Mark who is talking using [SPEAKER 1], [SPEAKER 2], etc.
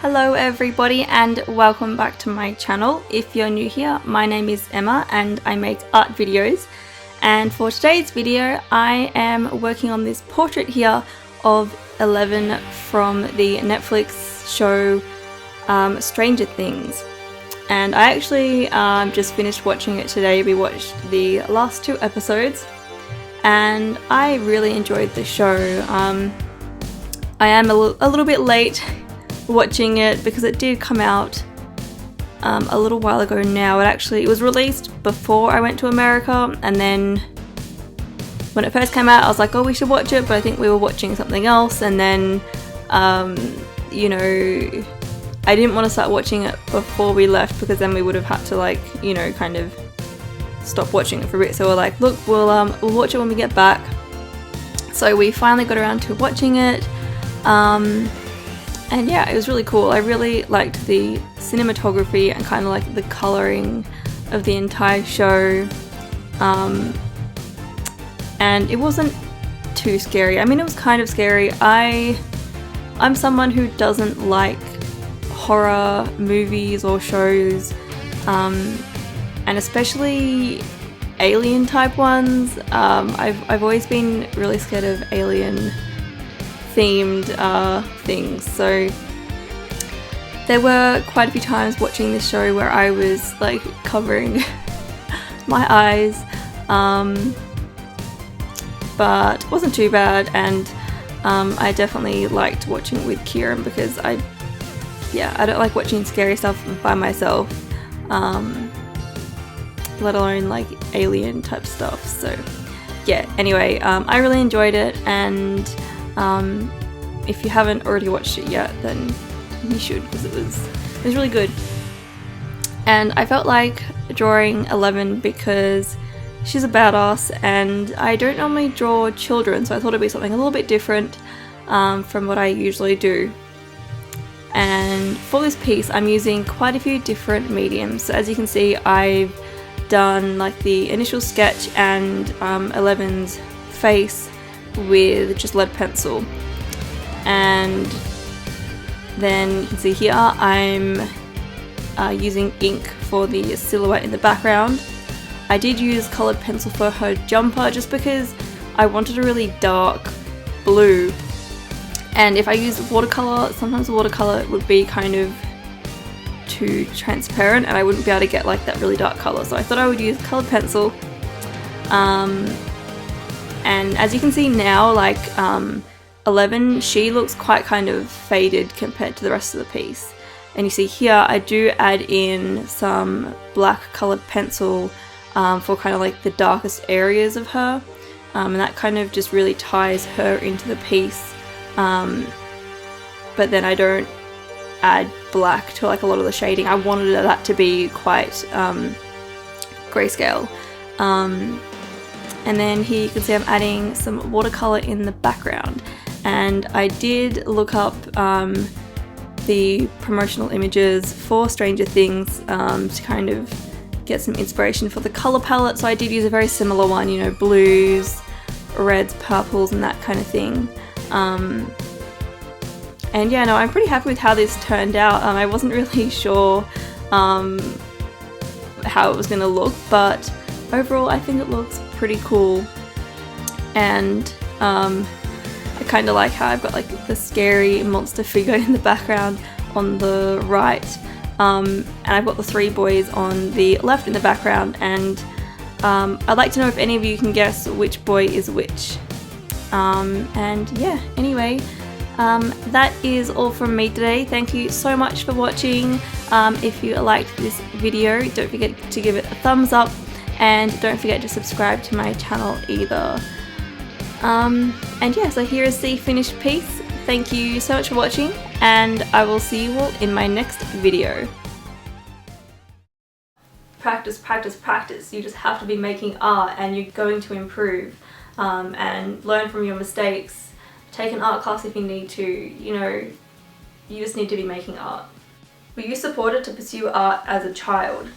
[SPEAKER 1] Hello everybody and welcome back to my channel. If you're new here, my name is Emma and I make art videos, and for today's video I am working on this portrait here of Eleven from the Netflix show Stranger Things. And I actually just finished watching it today. We watched the last 2 episodes and I really enjoyed the show. I am a little bit late watching it because it did come out a little while ago now. It was released before I went to America, and then when it first came out I was like, oh, we should watch it, but I think we were watching something else, and then you know, I didn't want to start watching it before we left because then we would have had to, like, you know, kind of stop watching it for a bit. So we're like, look, we'll watch it when we get back. So we finally got around to watching it. And yeah, it was really cool. I really liked the cinematography and kind of like the colouring of the entire show. And it wasn't too scary. I mean, it was kind of scary. I'm someone who doesn't like horror movies or shows, and especially alien type ones. I've always been really scared of alien themed things, so there were quite a few times watching this show where I was like covering my eyes, but it wasn't too bad, and I definitely liked watching it with Kieran because I don't like watching scary stuff by myself, let alone like alien type stuff. So yeah, anyway, I really enjoyed it, and if you haven't already watched it yet, then you should, because it was really good. And I felt like drawing Eleven because she's a badass, and I don't normally draw children, so I thought it'd be something a little bit different from what I usually do. And for this piece I'm using quite a few different mediums. So as you can see, I've done like the initial sketch and Eleven's face with just lead pencil, and then you can see here I'm using ink for the silhouette in the background. I did use coloured pencil for her jumper just because I wanted a really dark blue, and if I use watercolour, sometimes watercolour would be kind of too transparent and I wouldn't be able to get like that really dark colour, so I thought I would use coloured pencil. And as you can see now, like 11, she looks quite kind of faded compared to the rest of the piece. And you see here I do add in some black coloured pencil for kind of like the darkest areas of her, and that kind of just really ties her into the piece. But then I don't add black to like a lot of the shading. I wanted that to be quite grayscale. And then here you can see I'm adding some watercolour in the background, and I did look up the promotional images for Stranger Things to kind of get some inspiration for the colour palette. So I did use a very similar one, you know, blues, reds, purples and that kind of thing. And yeah, no, I'm pretty happy with how this turned out. I wasn't really sure how it was going to look, but overall I think it looks pretty cool. And I kind of like how I've got like the scary monster figure in the background on the right, and I've got the 3 boys on the left in the background, and I'd like to know if any of you can guess which boy is which. And yeah, anyway, that is all from me today. Thank you so much for watching. If you liked this video, don't forget to give it a thumbs up, and don't forget to subscribe to my channel either. And yeah, so here is the finished piece. Thank you so much for watching, and I will see you all in my next video. Practice, practice, practice. You just have to be making art, and you're going to improve, and learn from your mistakes. Take an art class if you need to. You know, you just need to be making art. Were you supported to pursue art as a child?